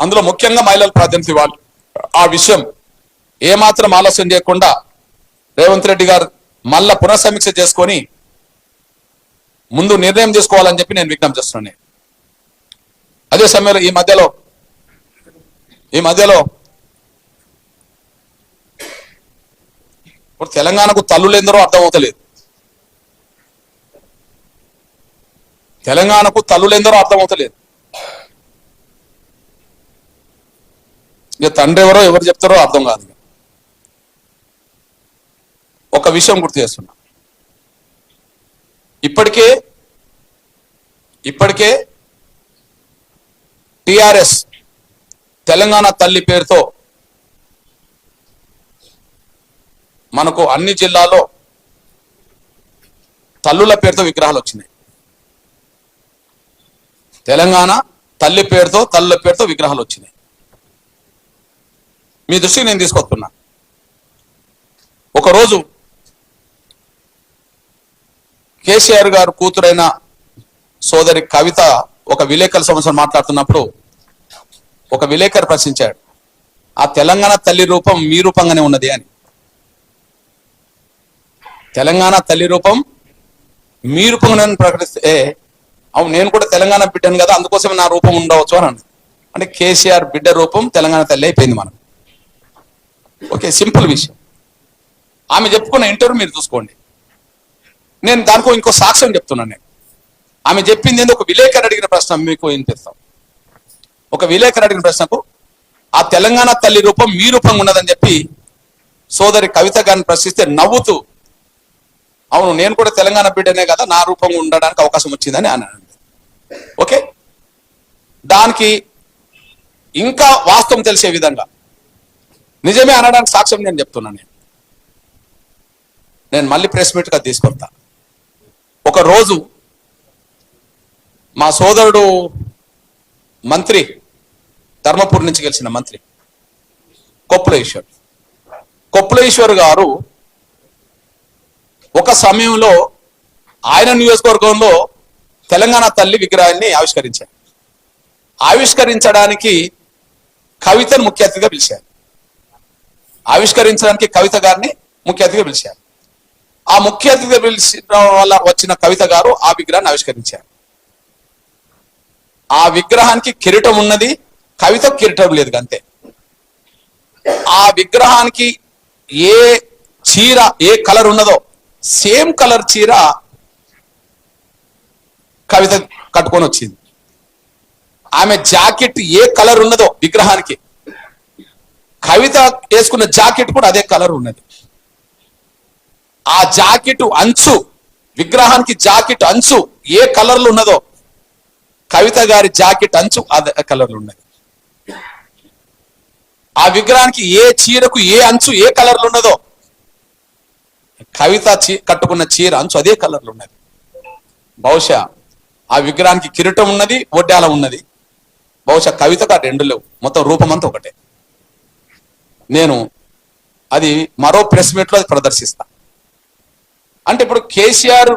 అందులో ముఖ్యంగా మహిళల ప్రాధాన్యత ఇవ్వాలి. ఆ విషయం ఏమాత్రం ఆలస్యం చేయకుండా రేవంత్ రెడ్డి గారు మళ్ళా పునఃసమీక్ష చేసుకొని ముందు నిర్ణయం తీసుకోవాలని చెప్పి నేను విజ్ఞప్తి చేస్తున్నాను. అదే సమయంలో ఈ మధ్యలో ఇప్పుడు తెలంగాణకు తల్లులెందరో అర్థమవుతలేదు. ఇక తండ్రి ఎవరో ఎవరు చెప్తారో అర్థం కాదు. ఒక విషయం గుర్తు చేస్తున్నా, ఇప్పటికే టిఆర్ఎస్ తెలంగాణ తల్లి పేరుతో మనకు అన్ని జిల్లాలో తల్లుల పేరుతో విగ్రహాలు వచ్చినాయి. తెలంగాణ తల్లి పేరుతో తల్లుల పేరుతో విగ్రహాలు వచ్చినాయి. మీ దృష్టికి నేను తీసుకొస్తున్నా. ఒకరోజు కేసీఆర్ గారు కూతురైన సోదరి కవిత ఒక విలేకరుల సమావేశంలో మాట్లాడుతున్నప్పుడు ఒక విలేకరు ప్రశ్నించాడు, ఆ తెలంగాణ తల్లి రూపం మీ రూపంగానే ఉన్నది అని. తెలంగాణ తల్లి రూపం మీ రూపంగా ప్రకటిస్తే, అవును నేను కూడా తెలంగాణ బిడ్డను కదా, అందుకోసమే నా రూపం ఉండవచ్చు అని అంటే కేసీఆర్ బిడ్డ రూపం తెలంగాణ తల్లి అయిపోయింది మనం. ఓకే, సింపుల్ విషయం. ఆమె చెప్పుకున్న ఇంటర్వ్యూ మీరు చూసుకోండి. నేను దానికో ఇంకో సాక్ష్యం చెప్తున్నాను. ఆమె చెప్పింది ఏంది, ఒక విలేకరు అడిగిన ప్రశ్న మీకు వినిపిస్తాం. ఒక విలేకరు అడిగిన ప్రశ్నకు ఆ తెలంగాణ తల్లి రూపం మీ రూపంగా ఉన్నదని చెప్పి సోదరి కవిత గారిని ప్రశ్నిస్తే నవ్వుతూ, అవును నేను కూడా తెలంగాణ బిడ్డనే కదా, నా రూపంగా ఉండడానికి అవకాశం వచ్చిందని అన్నాడు. ఓకే, దానికి ఇంకా వాస్తవం తెలిసే విధంగా నిజమే అనడానికి సాక్ష్యం నేను చెప్తున్నాను. నేను మళ్ళీ ప్రెస్ మీట్గా తీసుకొస్తా. ఒక రోజు మా సోదరుడు మంత్రి, ధర్మపూర్ నుంచి గెలిచిన మంత్రి కొప్పులేశ్వర్ గారు ఒక సమయంలో ఆయన నియోజకవర్గంలో తెలంగాణ తల్లి విగ్రహాన్ని ఆవిష్కరించడానికి కవితను ముఖ్య అతిథిగా పిలిచారు. కవిత గారిని ముఖ్య అతిథిగా పిలిచారు. ఆ ముఖ్య అతిథిగా పిలిచిన వల్ల వచ్చిన కవిత గారు ఆ విగ్రహాన్ని ఆవిష్కరించారు. ఆ విగ్రహానికి కిరీటం ఉన్నది, కవిత కిరీటం లేదు అంతే. ఆ విగ్రహానికి ఏ చీర ఏ కలర్ ఉన్నదో సేమ్ కలర్ చీర కవిత కట్టుకొని వచ్చింది. ఆమె జాకెట్ ఏ కలర్ ఉన్నదో విగ్రహానికి, కవిత వేసుకున్న జాకెట్ కూడా అదే కలర్ ఉన్నది. ఆ జాకెట్ అంచు, విగ్రహానికి జాకెట్ అంచు ఏ కలర్లో ఉన్నదో కవిత గారి జాకెట్ అంచు అదే కలర్లో ఉన్నది. ఆ విగ్రహానికి ఏ చీరకు ఏ అంచు ఏ కలర్లో ఉన్నదో కవిత కట్టుకున్న చీర అంచు అదే కలర్లో ఉన్నది. బహుశా ఆ విగ్రహానికి కిరీటం ఉన్నది, ఒడ్డాల ఉన్నది. బహుశా కవితకు ఆ రెండు లేవు, మొత్తం రూపమంతా ఒకటే. నేను అది మరో ప్రెస్ మీట్లో అది ప్రదర్శిస్తా. అంటే ఇప్పుడు కేసీఆర్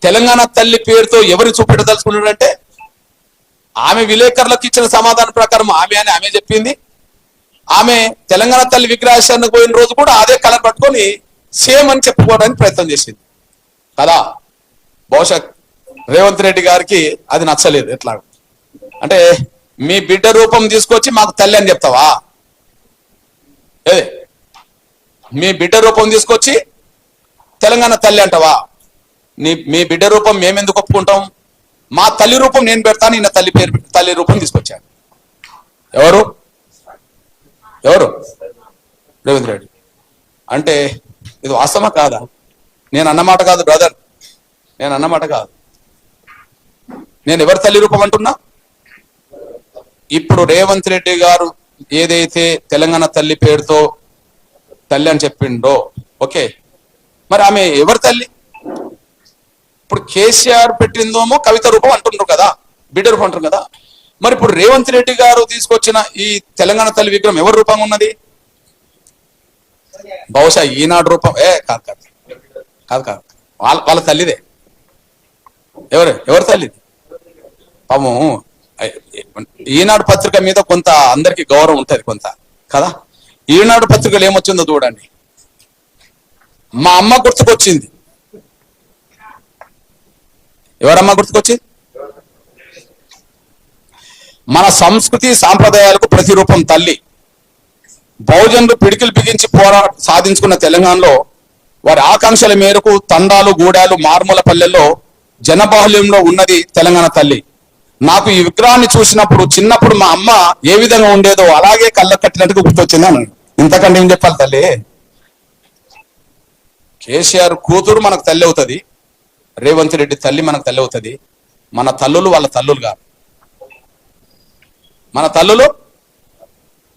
తెలంగాణ తల్లి పేరుతో ఎవరు చూపెట్టదలుచుకున్నాడంటే, ఆమె విలేకరులకు ఇచ్చిన సమాధానం ప్రకారం ఆమె చెప్పింది. ఆమె తెలంగాణ తల్లి విగ్రహానికి పోయిన రోజు కూడా అదే కలర్ పట్టుకొని సేమ్ అని చెప్పుకోవడానికి ప్రయత్నం చేసింది కదా. బహుశా రేవంత్ రెడ్డి గారికి అది నచ్చలేదు. ఎట్లా అంటే, మీ బిడ్డ రూపం తీసుకొచ్చి మాకు తల్లి అని చెప్తావా? మీ బిడ్డ రూపం తీసుకొచ్చి తెలంగాణ తల్లి అంటావా? మీ బిడ్డ రూపం మేమెందుకు ఒప్పుకుంటాం? మా తల్లి రూపం నేను పెడతాను, ఈయన తల్లి రూపం తీసుకొచ్చాను. ఎవరు రేవంత్ రెడ్డి. అంటే ఇది వాస్తవమా కాదా? నేను అన్నమాట కాదు బ్రదర్, నేను అన్నమాట కాదు. నేను ఎవరి తల్లి రూపం అంటున్నా? ఇప్పుడు రేవంత్ రెడ్డి గారు ఏదైతే తెలంగాణ తల్లి పేరుతో తల్లి అని చెప్పిండో, ఓకే, మరి ఆమె ఎవరి తల్లి? ఇప్పుడు కేసీఆర్ పెట్టిందేమో కవిత రూపం అంటున్నారు కదా, బిడ్డ రూపం అంటారు కదా. మరి ఇప్పుడు రేవంత్ రెడ్డి గారు తీసుకొచ్చిన ఈ తెలంగాణ తల్లి విగ్రహం ఎవరి రూపంగా ఉన్నది? బహుశా ఈనాడు రూపం. కాదు వాళ్ళ తల్లిదే. ఎవరి తల్లిది? పాపం ఈనాడు పత్రిక మీద కొంత అందరికి గౌరవం ఉంటది కొంత కదా. ఈనాడు పత్రికలు ఏమొచ్చిందో చూడండి. మా అమ్మ గుర్తుకొచ్చింది. ఎవరమ్మ గుర్తుకొచ్చింది? మన సంస్కృతి సాంప్రదాయాలకు ప్రతిరూపం తల్లి. బహుజనులు పిడికిలు బిగించి సాధించుకున్న తెలంగాణలో వారి ఆకాంక్షల మేరకు తండాలు, గూడాలు, మారుమూల పల్లెల్లో జనబాహుల్యంలో ఉన్నది తెలంగాణ తల్లి. నాకు ఈ విగ్రహాన్ని చూసినప్పుడు చిన్నప్పుడు మా అమ్మ ఏ విధంగా ఉండేదో అలాగే కళ్ళ కట్టినట్టుగా గుర్తొచ్చింది అన్నాడు. ఇంతకంటే ఏం చెప్పాలి తల్లి? కేసీఆర్ కూతురు మనకు తల్లి అవుతుంది, రేవంత్ రెడ్డి తల్లి మనకు తల్లి అవుతుంది. మన తల్లులు వాళ్ళ తల్లులు కాదు, మన తల్లులు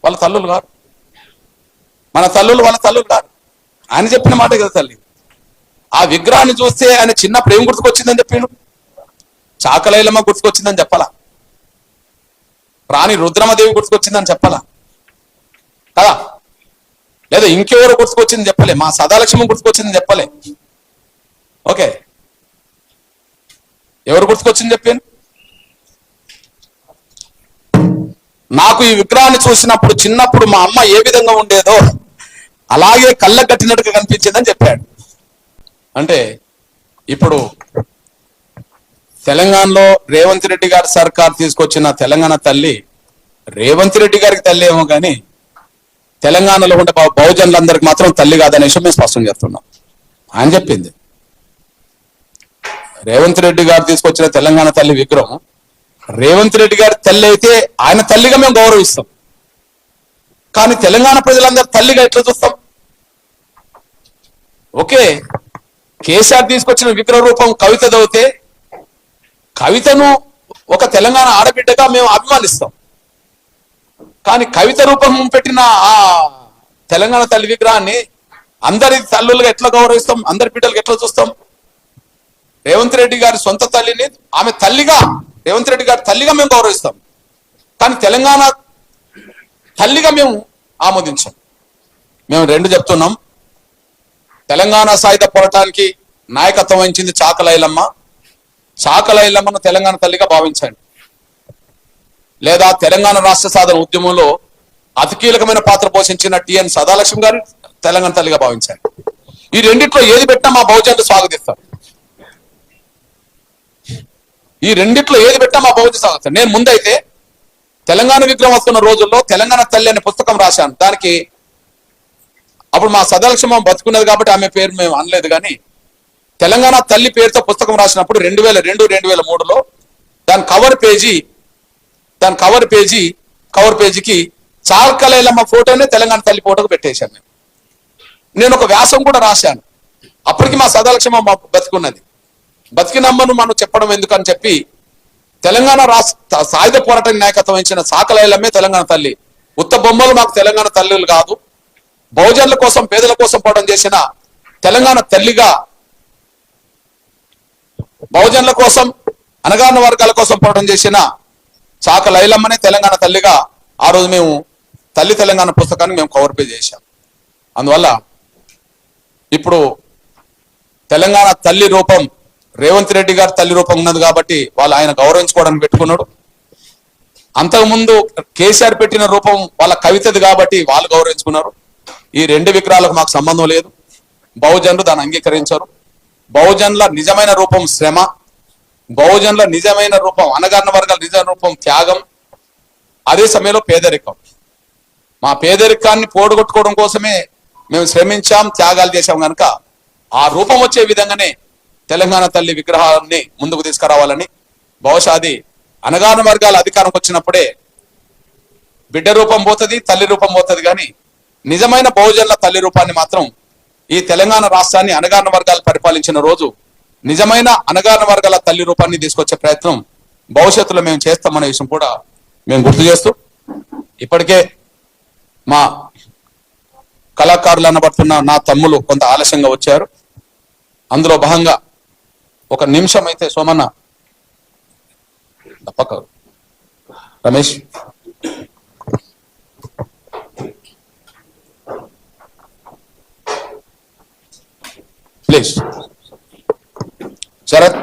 వాళ్ళ తల్లులు కాదు, మన తల్లులు వాళ్ళ తల్లులు కాదు. ఆయన చెప్పిన మాట కదా తల్లి. ఆ విగ్రహాన్ని చూస్తే ఆయన చిన్న ప్రేమ గుర్తుకొచ్చిందని చెప్పిండు. చాకలైలమ్మ గుర్తుకొచ్చిందని చెప్పాలా? రాణి రుద్రమదేవి గుర్తుకొచ్చిందని చెప్పాలా కదా? లేదా ఇంకెవరు గుర్తుకొచ్చిందని చెప్పలే, మా సదాలక్ష్మి గుర్తుకొచ్చిందని చెప్పలే. ఓకే, ఎవరు గుర్తుకొచ్చింది చెప్పాను? నాకు ఈ విగ్రహాన్ని చూసినప్పుడు చిన్నప్పుడు మా అమ్మ ఏ విధంగా ఉండేదో అలాగే కళ్ళ కట్టినట్టుగా కనిపించిందని చెప్పాడు. అంటే ఇప్పుడు తెలంగాణలో రేవంత్ రెడ్డి గారి సర్కార్ తీసుకొచ్చిన తెలంగాణ తల్లి రేవంత్ రెడ్డి గారికి తల్లి ఏమో కానీ తెలంగాణలో ఉండే బహుజనులందరికి మాత్రం తల్లి కాదనే విషయం మేము స్పష్టం చేస్తున్నాం. ఆయన చెప్పింది. రేవంత్ రెడ్డి గారు తీసుకొచ్చిన తెలంగాణ తల్లి విగ్రహం రేవంత్ రెడ్డి గారి తల్లి అయితే ఆయన తల్లిగా మేము గౌరవిస్తాం. కానీ తెలంగాణ ప్రజలందరూ తల్లిగా ఎట్లా చూస్తాం? ఓకే, కేసీఆర్ తీసుకొచ్చిన విగ్రహ రూపం కవిత దౌతే కవితను ఒక తెలంగాణ ఆడబిడ్డగా మేము అభిమానిస్తాం. కానీ కవిత రూపం పెట్టిన ఆ తెలంగాణ తల్లి విగ్రహాన్ని అందరి తల్లులుగా ఎట్లా గౌరవిస్తాం? అందరి బిడ్డలుగా ఎట్లా చూస్తాం? రేవంత్ రెడ్డి గారి సొంత తల్లిని ఆమె తల్లిగా, రేవంత్ రెడ్డి గారి తల్లిగా మేము గౌరవిస్తాం. కానీ తెలంగాణ తల్లిగా మేము ఆమోదించాం. మేము రెండు చెప్తున్నాం. తెలంగాణ సాయుధ పోరాటానికి నాయకత్వం వహించింది చాకలైలమ్మ. చాకలైలమ్మను తెలంగాణ తల్లిగా భావించండి. లేదా తెలంగాణ రాష్ట్ర సాధన ఉద్యమంలో అతి కీలకమైన పాత్ర పోషించిన టిఎన్ సదాలక్ష్మి గారి తెలంగాణ తల్లిగా భావించండి. ఈ రెండిట్లో ఏది పెట్టినా మా బహుజనులు స్వాగతిస్తారు. ఈ రెండిట్లో ఏది పెట్టినా మా బహుజన స్వాగతిస్తారు. నేను ముందైతే తెలంగాణ విగ్రహం వస్తున్న రోజుల్లో తెలంగాణ తల్లి అనే పుస్తకం రాశాను. దానికి అప్పుడు మా సదాలక్ష్మ బతుకున్నది కాబట్టి ఆమె పేరు మేము అనలేదు. కానీ తెలంగాణ తల్లి పేరుతో పుస్తకం రాసినప్పుడు 2002-2003లో దాని కవర్ పేజీకి చాకలైలమ్మ ఫోటోనే తెలంగాణ తల్లి ఫోటోకు పెట్టేశాను. నేను ఒక వ్యాసం కూడా రాశాను. అప్పటికి మా సదాలక్ష్మ బతుకున్నది. బతికినమ్మను మనం చెప్పడం ఎందుకని చెప్పి తెలంగాణ రాష్ట్ర సాయుధ పోరాటానికి నాయకత్వం వహించిన చాకలైలమ్మే తెలంగాణ తల్లి. ఉత్త బొమ్మలు మాకు తెలంగాణ తల్లులు కాదు, బహుజనుల కోసం, పేదల కోసం పోరాటం చేసిన తెలంగాణ తల్లిగా, బహుజనుల కోసం, అణగారిన వర్గాల కోసం పోరాటం చేసిన చాకలైలమ్మనే తెలంగాణ తల్లిగా ఆ రోజు మేము తల్లి తెలంగాణ పుస్తకాన్ని మేము కవర్ పేజ్ చేశాం. అందువల్ల ఇప్పుడు తెలంగాణ తల్లి రూపం రేవంత్ రెడ్డి గారి తల్లి రూపం ఉన్నది కాబట్టి వాళ్ళు ఆయన గౌరవించుకోవడానికి పెట్టుకున్నాడు. అంతకుముందు కేసీఆర్ పెట్టిన రూపం వాళ్ళ కవితది కాబట్టి వాళ్ళు గౌరవించుకున్నారు. ఈ రెండు విగ్రహాలకు మాకు సంబంధం లేదు. బహుజనులు దాన్ని అంగీకరించారు. బహుజనుల నిజమైన రూపం శ్రమ, బహుజనుల నిజమైన రూపం, అణగారిన వర్గాల నిజమైన రూపం త్యాగం, అదే సమయంలో పేదరికం. మా పేదరికాన్ని పోడగొట్టుకోవడం కోసమే మేము శ్రమించాం, త్యాగాలు చేశాం. కనుక ఆ రూపం వచ్చే విధంగానే తెలంగాణ తల్లి విగ్రహాన్ని ముందుకు తీసుకురావాలని, బహుశా అది అణగారిన వర్గాల అధికారంకి వచ్చినప్పుడే బిడ్డ రూపం పోతుంది, తల్లి రూపం పోతుంది. కానీ నిజమైన బహుజనుల తల్లి రూపాన్ని మాత్రం ఈ తెలంగాణ రాష్ట్రాన్ని అణగారిన వర్గాలు పరిపాలించిన రోజు నిజమైన అణగారిన వర్గాల తల్లి రూపాన్ని తీసుకొచ్చే ప్రయత్నం భవిష్యత్తులో మేము చేస్తామనే విషయం కూడా మేము గుర్తు చేస్తూ, ఇప్పటికే మా కళాకారులు అనబడుతున్న నా తమ్ములు కొంత ఆలస్యంగా వచ్చారు. అందులో భాగంగా ఒక నిమిషం అయితే సోమన్న తప్పక రమేష్ ప్లీజ్, శరత్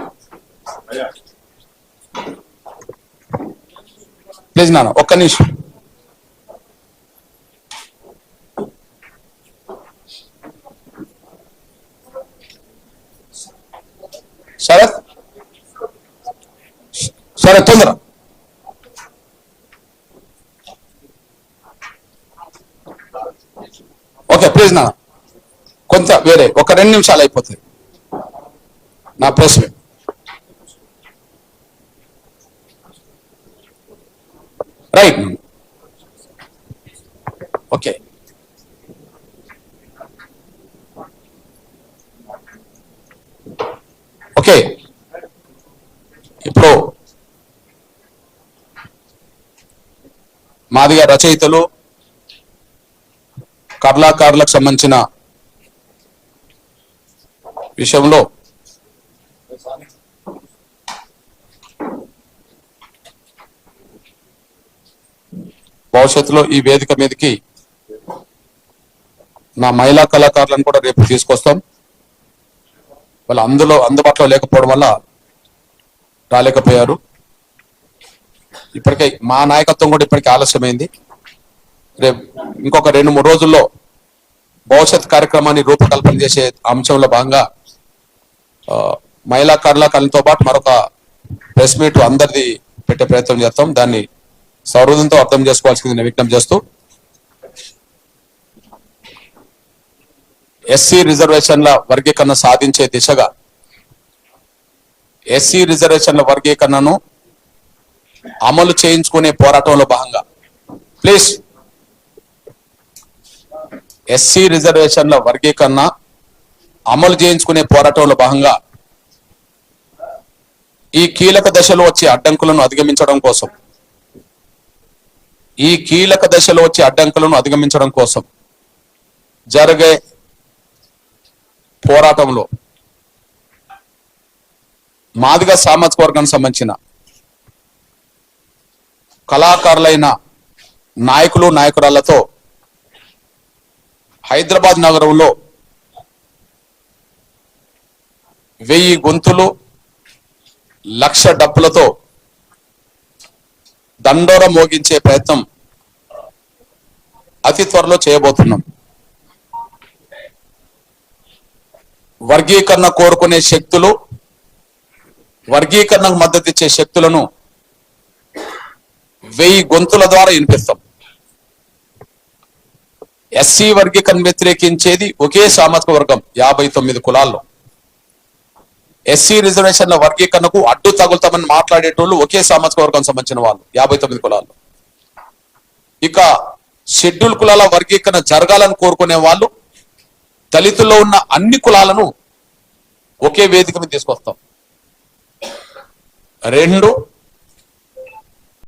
ప్లీజ్ నాన్న ఒక్క నిమిషం. శరత్ శరత్ తొందర. ఓకే ప్లీజ్ నాన్న కొంత వేరే ఒక 2 నిమిషాలు అయిపోతుంది నా ప్రశ్న. Right okay. ఓకే ఇప్పుడు మాదిగా రచయితలు కళాకారులకు సంబంధించిన విషయంలో భవిష్యత్తులో ఈ వేదిక మీదకి నా మహిళా కళాకారులను కూడా రేపు తీసుకొస్తాం. వాళ్ళు అందుబాటులో లేకపోవడం వల్ల రాలేకపోయారు. ఇప్పటికే మా నాయకత్వం కూడా ఇప్పటికే ఆలస్యమైంది. రేపు ఇంకొక 2-3 రోజుల్లో భవిష్యత్ కార్యక్రమాన్ని రూపకల్పన చేసే అంశంలో భాగంగా మహిళా కళాకారులతో పాటు మరొక ప్రెస్ మీట్ అందరిది పెట్టే ప్రయత్నం చేస్తాం. దాన్ని సౌహృదంతో అర్థం చేసుకోవాల్సింది నేను విజ్ఞప్తి చేస్తూ, ఎస్సీ రిజర్వేషన్ల వర్గీకరణ సాధించే దిశగా ఎస్సీ రిజర్వేషన్ల వర్గీకరణను అమలు చేయించుకునే పోరాటంలో భాగంగా ప్లీజ్ ఎస్సీ రిజర్వేషన్ల వర్గీకరణ అమలు చేయించుకునే పోరాటంలో భాగంగా ఈ కీలక దశలో వచ్చే అడ్డంకులను అధిగమించడం కోసం జరిగే పోరాటంలో మాదిగ సామాజిక వర్గానికి సంబంధించిన కళాకారులైన నాయకులు నాయకురాళ్లతో హైదరాబాద్ నగరంలో 1000 గొంతులు 1,00,000 డప్పులతో దండోర మోగించే ప్రయత్నం అతి త్వరలో చేయబోతున్నాం. వర్గీకరణ కోరుకునే శక్తులు, వర్గీకరణకు మద్దతు ఇచ్చే శక్తులను 1000 గొంతుల ద్వారా వినిపిస్తాం. ఎస్సీ వర్గీకరణ వ్యతిరేకించేది ఒకే సామాజిక వర్గం 59 కులాల్లో. ఎస్సీ రిజర్వేషన్ల వర్గీకరణకు అడ్డు తగులుతామని మాట్లాడేటోళ్ళు ఒకే సామాజిక వర్గం సంబంధించిన వాళ్ళు 59 కులాల్లో. ఇక షెడ్యూల్ కులాల వర్గీకరణ జరగాలని కోరుకునే వాళ్ళు దళితుల్లో ఉన్న అన్ని కులాలను ఒకే వేదిక మీద తీసుకొస్తాం. 2